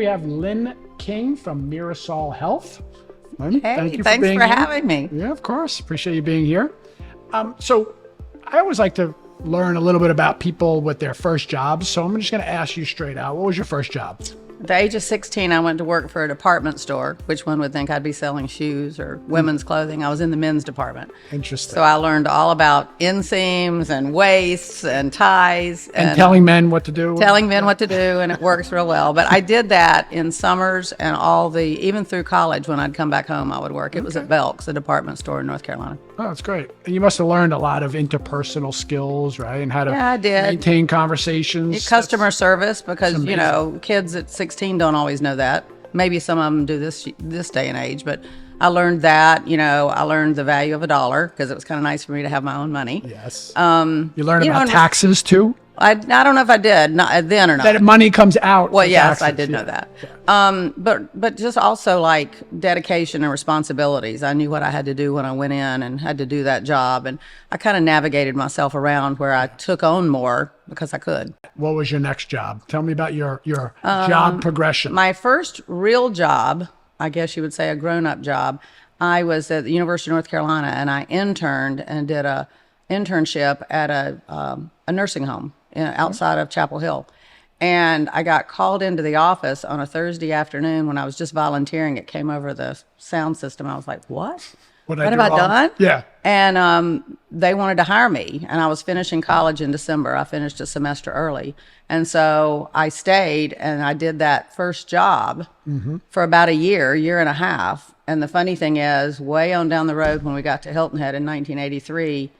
we have Lynn King from Mira Health. Lynn, Hey, thank you thanks for being for here. having me. Yeah, of course. Appreciate you being here. So I always like to learn a little bit about people with their first jobs. So I'm just going to ask you straight out. What was your first job? At the age of 16, I went to work for a department store, which one would think I'd be selling shoes or women's clothing. I was in the men's department. Interesting. So I learned all about inseams and waists and ties. And telling men what to do? Telling men what to do, and it works real well. But I did that in summers and even through college when I'd come back home, I would work. It was at Belk's, a department store in North Carolina. Oh, that's great. And you must have learned a lot of interpersonal skills, right? And how to I did. maintain conversations. Customer service, because, kids at 16 don't always know that. Maybe some of them do this day and age, but I learned that. I learned the value of $1 because it was kind of nice for me to have my own money. Yes. You learned about and taxes too? I don't know if I did, not then or not. That money comes out. Well, for yes, taxes. I did know that. Yeah. But just also like dedication and responsibilities. I knew what I had to do when I went in and had to do that job. And I kind of navigated myself around where I took on more because I could. What was your next job? Tell me about your job progression. My first real job, I guess you would say a grown-up job, I was at the University of North Carolina, and I interned and did a internship at a nursing home outside of Chapel Hill. And I got called into the office on a Thursday afternoon when I was just volunteering. It came over the sound system. I was like, what? What have I done? Yeah. And they wanted to hire me. And I was finishing college in December. I finished a semester early. And so I stayed and I did that first job for about a year and a half. And the funny thing is, way on down the road when we got to Hilton Head in 1983,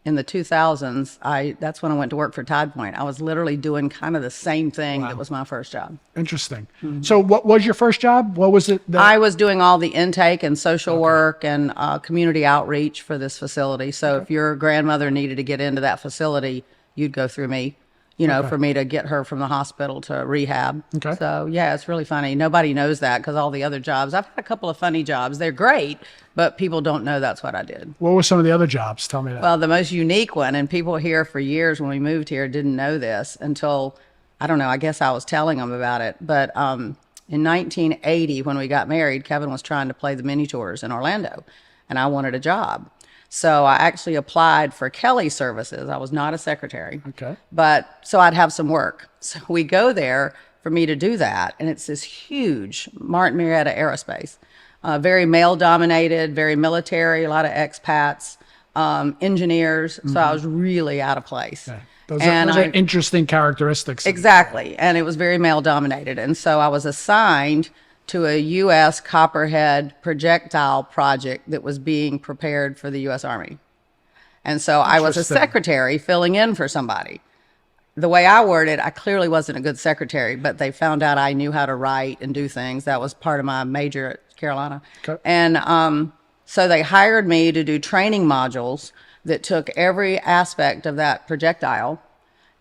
in the 2000s, that's when I went to work for Tide Point. I was literally doing kind of the same thing that was my first job. Interesting. So what was your first job? What was it? I was doing all the intake and social work and community outreach for this facility. So if your grandmother needed to get into that facility, you'd go through me, for me to get her from the hospital to rehab. Okay. So yeah, it's really funny. Nobody knows that because all the other jobs, I've had a couple of funny jobs. They're great, but people don't know that's what I did. What were some of the other jobs? Tell me that. Well, the most unique one, and people here for years when we moved here didn't know this until, I don't know, I guess I was telling them about it. But in 1980, when we got married, Kevin was trying to play the mini tours in Orlando, and I wanted a job. So I actually applied for Kelly services. I was not a secretary. Okay. But so I'd have some work. So we go there for me to do that. And it's this huge Martin Marietta Aerospace, very male dominated, very military, a lot of expats, engineers. So I was really out of place. Yeah. Those are interesting characteristics. Exactly. And it was very male dominated. And so I was assigned to a U.S. Copperhead projectile project that was being prepared for the U.S. Army. And so I was a secretary filling in for somebody. The way I worded, I clearly wasn't a good secretary, but they found out I knew how to write and do things. That was part of my major at Carolina. Okay. And so they hired me to do training modules that took every aspect of that projectile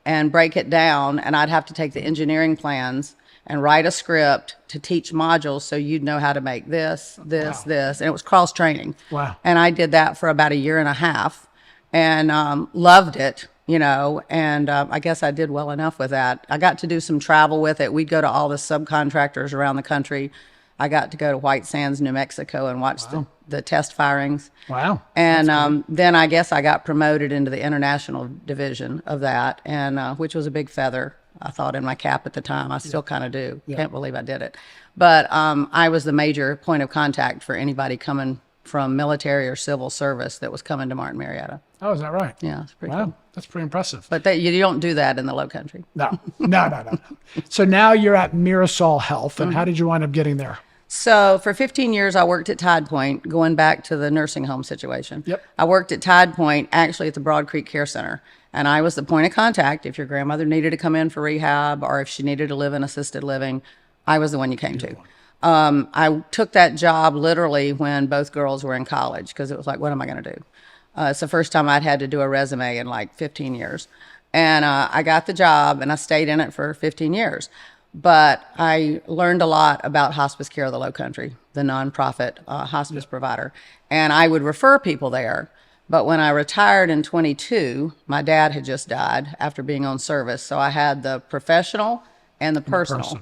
and break it down. And I'd have to take the engineering plans and write a script to teach modules so you'd know how to make this. And it was cross training. Wow. And I did that for about a year and a half and loved it, and I guess I did well enough with that. I got to do some travel with it. We'd go to all the subcontractors around the country. I got to go to White Sands, New Mexico and watch the test firings. Wow. And then I guess I got promoted into the international division of that, and which was a big feather, I thought, in my cap at the time. I still kind of do. Yeah. Can't believe I did it. But I was the major point of contact for anybody coming from military or civil service that was coming to Martin Marietta. Oh, is that right? Yeah, it's pretty cool. That's pretty impressive. But you don't do that in the Lowcountry. No. So now you're at Mira Health, and how did you wind up getting there? So for 15 years, I worked at Tide Point, going back to the nursing home situation. Yep. I worked at Tide Point, actually at the Broad Creek Care Center. And I was the point of contact. If your grandmother needed to come in for rehab or if she needed to live in assisted living, I was the one you came to. I took that job literally when both girls were in college because it was like, what am I going to do? It's the first time I'd had to do a resume in like 15 years. And I got the job and I stayed in it for 15 years. But I learned a lot about hospice care of the Lowcountry, the nonprofit hospice provider. And I would refer people there. But when I retired in 22, my dad had just died after being on service. So I had the professional and the personal.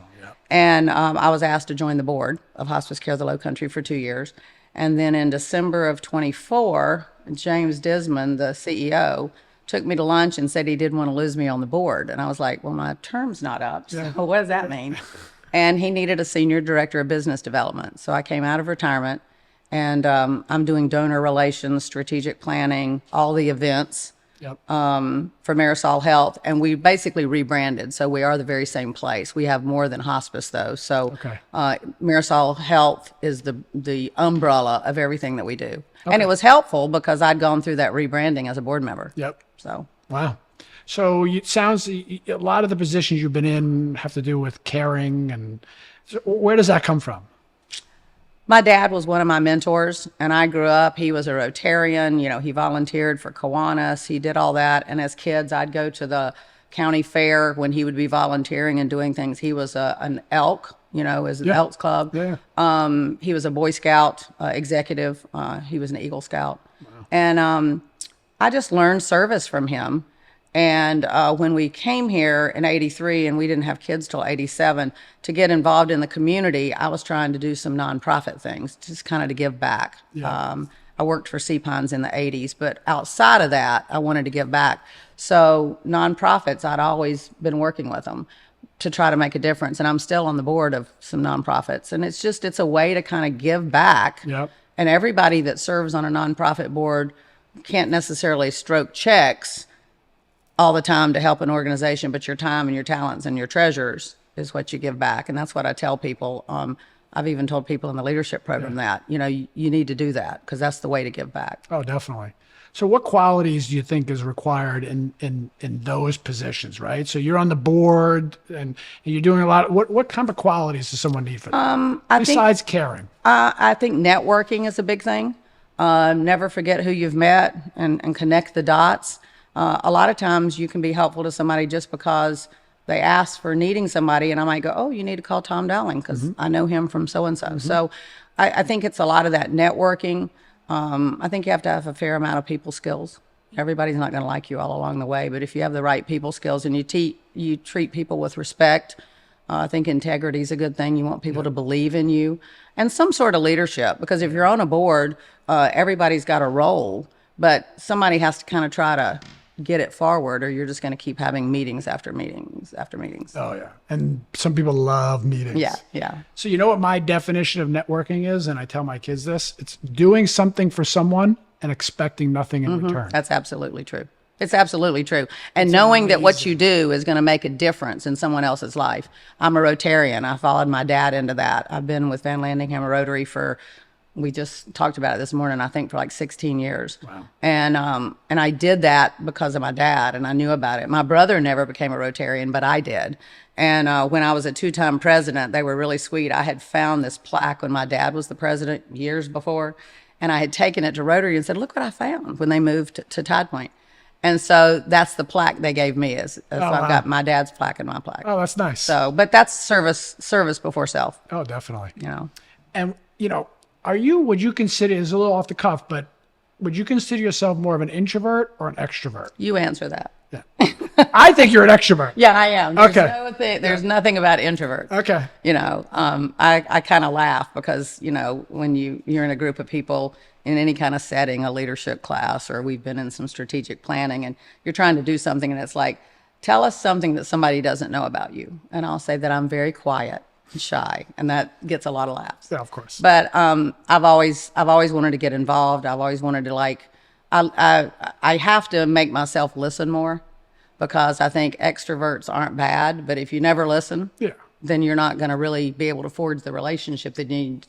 And I was asked to join the board of Hospice Care of the Lowcountry for 2 years. And then in December of 24, James Disman, the CEO, took me to lunch and said he didn't want to lose me on the board. And I was like, well, my term's not up. So what does that mean? And he needed a senior director of business development. So I came out of retirement, and I'm doing donor relations, strategic planning, all the events for Marisol Health. And we basically rebranded. So we are the very same place. We have more than hospice, though. So Marisol Health is the umbrella of everything that we do. And it was helpful because I'd gone through that rebranding as a board member. So wow. So it sounds a lot of the positions you've been in have to do with caring, and so where does that come from? my dad was one of my mentors, and I grew up, he was a Rotarian, you know, he volunteered for Kiwanis, he did all that. And as kids, I'd go to the county fair when he would be volunteering and doing things. He was an elk, you know, as an Elks Club. He was a Boy Scout executive. He was an Eagle Scout. And I just learned service from him. And when we came here in '83, and we didn't have kids till '87, to get involved in the community, I was trying to do some nonprofit things, just kind of to give back. I worked for Seapines in the '80s, but outside of that, I wanted to give back. So nonprofits, I'd always been working with them to try to make a difference. And I'm still on the board of some nonprofits. And it's a way to kind of give back. And everybody that serves on a nonprofit board can't necessarily stroke checks all the time to help an organization, but your time and your talents and your treasures is what you give back. And that's what I tell people. I've even told people in the leadership program that, you know, you need to do that because that's the way to give back. Oh, definitely. So what qualities do you think is required in those positions, right? So you're on the board and you're doing a lot. What kind of qualities does someone need for that? Besides caring? I think networking is a big thing. Never forget who you've met and connect the dots. A lot of times you can be helpful to somebody just because they ask for needing somebody, and I might go, oh, you need to call Tom Dowling because I know him from so-and-so. So I think it's a lot of that networking. I think you have to have a fair amount of people skills. Everybody's not going to like you all along the way, but if you have the right people skills and you treat people with respect, I think integrity is a good thing. You want people to believe in you and some sort of leadership, because if you're on a board, everybody's got a role, but somebody has to kind of try to get it forward, or you're just going to keep having meetings after meetings after meetings. Oh, yeah. And some people love meetings. Yeah. So you know what my definition of networking is? And I tell my kids this, it's doing something for someone and expecting nothing in return. That's absolutely true. It's absolutely true. And knowing that what you do is going to make a difference in someone else's life. I'm a Rotarian. I followed my dad into that. I've been with Van Landingham Rotary for, we just talked about it this morning, I think for like 16 years. Wow. And I did that because of my dad, and I knew about it. My brother never became a Rotarian, but I did. And when I was a 2-time president, they were really sweet. I had found this plaque when my dad was the president years before, and I had taken it to Rotary and said, look what I found when they moved to Tide Point. And so that's the plaque they gave me. So I've got my dad's plaque and my plaque. Oh, that's nice. So, but that's service before self. Oh, definitely. You know. And, you know, would you consider, it's a little off the cuff, but would you consider yourself more of an introvert or an extrovert? You answer that. Yeah. I think you're an extrovert. Yeah, I am. There's nothing about introverts. Okay. You know, I kind of laugh because, you know, when you're in a group of people in any kind of setting, a leadership class, or we've been in some strategic planning, and you're trying to do something, and it's like, tell us something that somebody doesn't know about you. And I'll say that I'm very quiet and shy, and that gets a lot of laughs. Yeah, of course. But I've always wanted to get involved. I've always wanted to I have to make myself listen more, because I think extroverts aren't bad, but if you never listen, then you're not going to really be able to forge the relationship that you need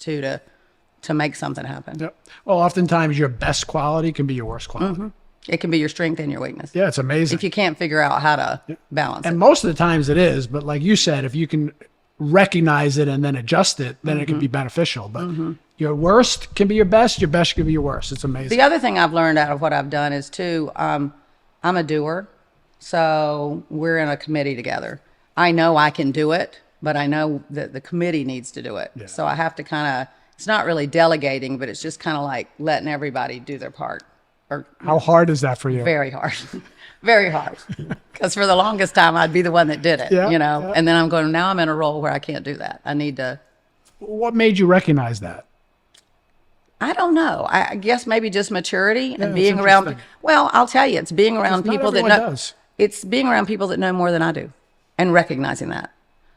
to make something happen. Yep. Well, oftentimes your best quality can be your worst quality. It can be your strength and your weakness. Yeah, it's amazing. If you can't figure out how to balance it. And most of the times it is, but like you said, if you can recognize it and then adjust it, then it can be beneficial. But your worst can be your best can be your worst. It's amazing. The other thing I've learned out of what I've done is too, I'm a doer. So we're in a committee together. I know I can do it, but I know that the committee needs to do it. So I have to kind of, it's not really delegating, but it's just kind of like letting everybody do their part. or How hard is that for you? very hard, very hard. Because for the longest time, I'd be the one that did it, Yeah, yeah. And then I'm going, now I'm in a role where I can't do that. I need to. What made you recognize that? I don't know. I guess maybe just maturity and that's being around. interesting. Well, I'll tell you, it's being around Not people that everyone know. does. It's being around people that know more than I do, and recognizing that.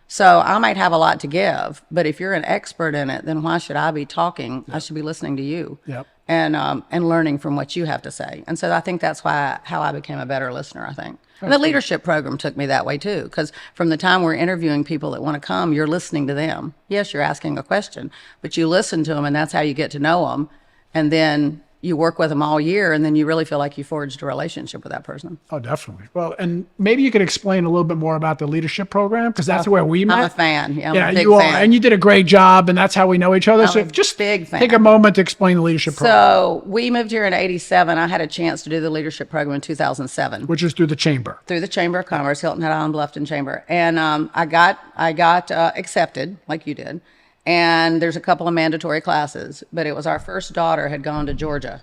So I might have a lot to give, but if you're an expert in it, then why should I be talking? I should be listening to you. Yep. And learning from what you have to say. And so I think that's how I became a better listener, I think. And the leadership program took me that way too, because from the time we're interviewing people that want to come, you're listening to them. Yes, you're asking a question, but you listen to them, and that's how you get to know them. And then you work with them all year, and then you really feel like you forged a relationship with that person. Oh, definitely. Well, and maybe you could explain a little bit more about the leadership program, because that's where we met. I'm a fan. Yeah, I'm a big you fan. and you did a great job, and that's how we know each other. So a just big fan. take a moment to explain the leadership program, So we moved here in '87. I had a chance to do the leadership program in 2007. which is through the chamber. Through the Chamber of Commerce, Hilton Head Island Bluffton Chamber. And I got accepted, like you did. And there's a couple of mandatory classes, but it was our first daughter had gone to Georgia.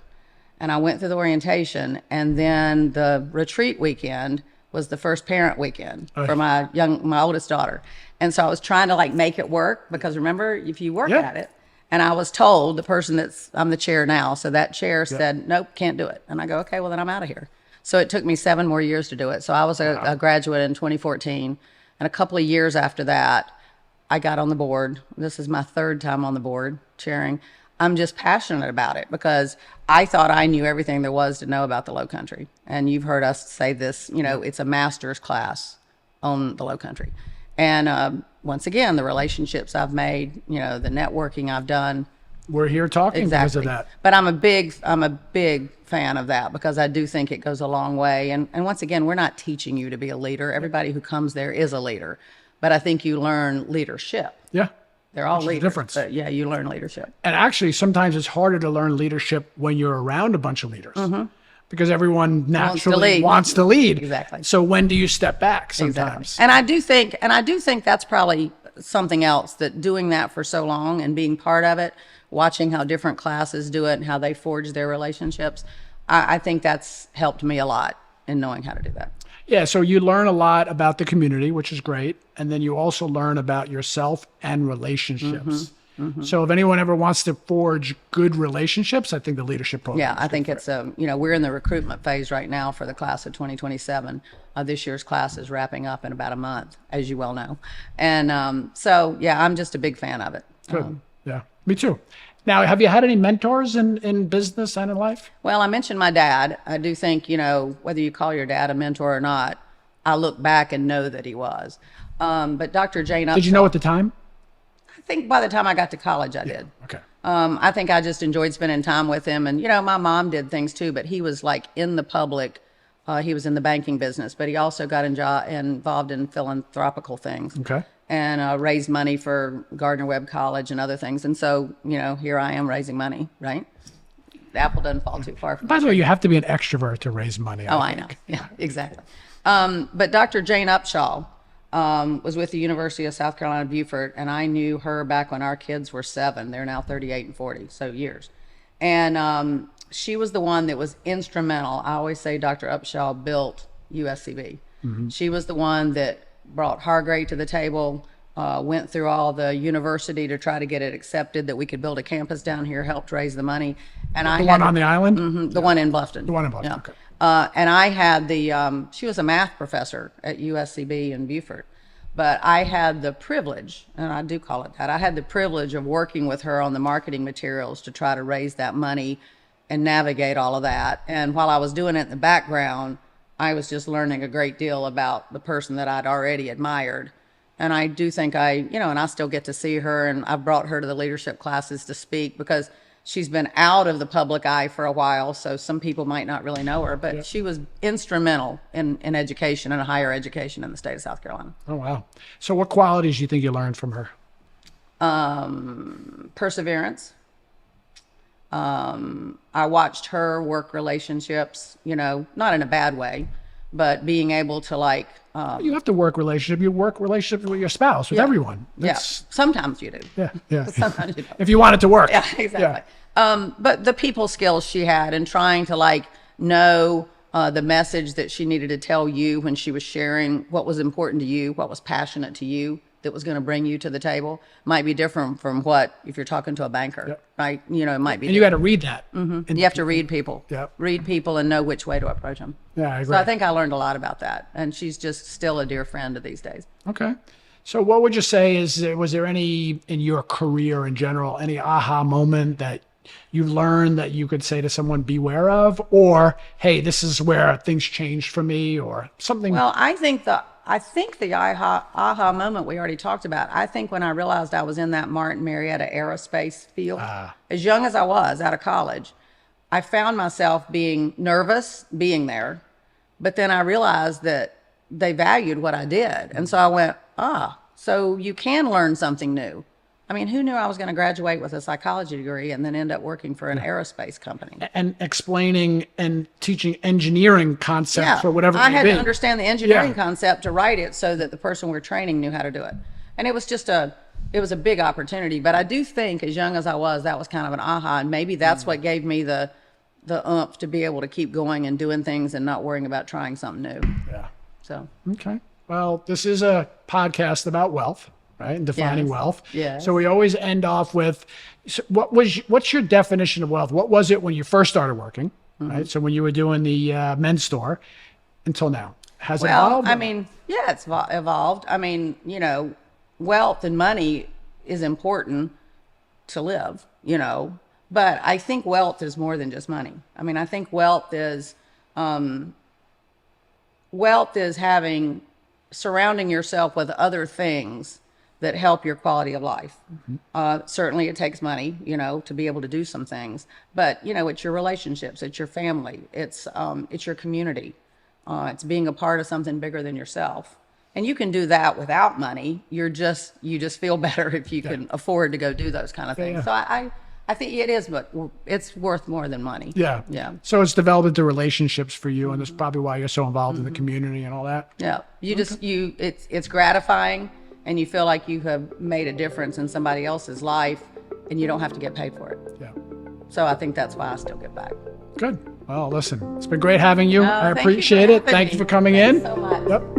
And I went through the orientation, and then the retreat weekend was the first parent weekend for my oldest daughter. And so I was trying to like make it work, because remember, if you work at it, and I was told the person I'm the chair now. So that chair said, nope, can't do it. And I go, okay, well then I'm out of here. So it took me 7 more years to do it. So I was a graduate in 2014. And a couple of years after that, I got on the board. This is my 3rd time on the board chairing. I'm just passionate about it because I thought I knew everything there was to know about the Lowcountry. And you've heard us say this, it's a master's class on the Lowcountry. And once again, the relationships I've made, the networking I've done. We're here talking because of that. But I'm a big fan of that, because I do think it goes a long way. And once again, we're not teaching you to be a leader. Everybody who comes there is a leader. But I think you learn leadership. Yeah. They're all leaders. Difference. But yeah, you learn leadership. And actually, sometimes it's harder to learn leadership when you're around a bunch of leaders, because everyone naturally wants to lead. Exactly. So when do you step back sometimes? Exactly. And I do think that's probably something else, that doing that for so long and being part of it, watching how different classes do it and how they forge their relationships, I think that's helped me a lot in knowing how to do that. Yeah, so you learn a lot about the community, which is great. And then you also learn about yourself and relationships. So if anyone ever wants to forge good relationships, I think the leadership program. Yeah, I think it's we're in the recruitment phase right now for the class of 2027. This year's class is wrapping up in about a month, as you well know. And so, yeah, I'm just a big fan of it. Good. Yeah, me too. Now, have you had any mentors in business and in life? Well, I mentioned my dad. I do think, whether you call your dad a mentor or not, I look back and know that he was. But Dr. Jane Upshaw. Did you know at the time? I think by the time I got to college, I did. Okay. I think I just enjoyed spending time with him. And, my mom did things too, but he was like in the public. He was in the banking business, but he also got involved in philanthropical things. Okay. And raised money for Gardner-Webb College and other things. And so, here I am raising money, right? The apple doesn't fall too far from By the way, you have to be an extrovert to raise money. I know. Yeah, exactly. But Dr. Jane Upshaw was with the University of South Carolina, Beaufort, and I knew her back when our kids were 7. They're now 38 and 40, so years. And she was the one that was instrumental. I always say Dr. Upshaw built USCB. She was the one that brought Hargrave to the table, went through all the university to try to get it accepted that we could build a campus down here, helped raise the money. And The one on the island? The one in Bluffton. The one in Bluffton, Yeah. okay. And I had she was a math professor at USCB in Beaufort, but I had the privilege, and I do call it that, I had the privilege of working with her on the marketing materials to try to raise that money and navigate all of that. And while I was doing it in the background, I was just learning a great deal about the person that I'd already admired. And I do think and I still get to see her, and I've brought her to the leadership classes to speak because she's been out of the public eye for a while, so some people might not really know her, but she was instrumental in education and higher education in the state of South Carolina. Oh, wow. So what qualities do you think you learned from her? Perseverance. I watched her work relationships, not in a bad way, but being able to You have to work relationship. You work relationship with your spouse, with everyone. Sometimes you do. Yeah. Sometimes you don't. If you want it to work. Yeah, exactly. But the people skills she had and trying to like know the message that she needed to tell you when she was sharing what was important to you, what was passionate to you, that was going to bring you to the table might be different from what if you're talking to a banker, Yep. right? You know, it might be. And you got to read that. And you have to read people. Yep. Read people and know which way to approach them. Yeah, I agree. So I think I learned a lot about that, and she's just still a dear friend of these days. Okay. So what would you say was there any in your career in general, any aha moment that you learned that you could say to someone, beware of, or, hey, this is where things changed for me, or something? Well, I think the aha moment we already talked about. I think when I realized I was in that Martin Marietta aerospace field, as young as I was out of college, I found myself being nervous being there, but then I realized that they valued what I did. And so I went, so you can learn something new. I mean, who knew I was going to graduate with a psychology degree and then end up working for an aerospace company? And explaining and teaching engineering concepts for whatever I it had may to be. understand the engineering concept to write it so that the person we're training knew how to do it. And it was just it was a big opportunity. But I do think as young as I was, that was kind of an aha. And maybe that's what gave me the oomph to be able to keep going and doing things and not worrying about trying something new. Yeah. So. Okay. Well, this is a podcast about wealth, right? And defining wealth. Yes. So we always end off with, so what's your definition of wealth? What was it when you first started working, right? So when you were doing the men's store until now, has it evolved? I mean, yeah, it's evolved. I mean, you know, wealth and money is important to live, you know, but I think wealth is more than just money. I mean, I think wealth is surrounding yourself with other things that help your quality of life. Certainly it takes money, you know, to be able to do some things, but you know, it's your relationships, it's your family, it's your community. It's being a part of something bigger than yourself. And you can do that without money. You just feel better if you can afford to go do those kind of things. Yeah. So I think it is, but it's worth more than money. Yeah. Yeah. So it's developed into relationships for you, and that's probably why you're so involved in the community and all that. Yeah. It's gratifying, and you feel like you have made a difference in somebody else's life, and you don't have to get paid for it. Yeah. So I think that's why I still get back. Good. Well, listen, it's been great having you. I Thank you for appreciate it. having Thank you me. for coming Thanks in. so much. Yep.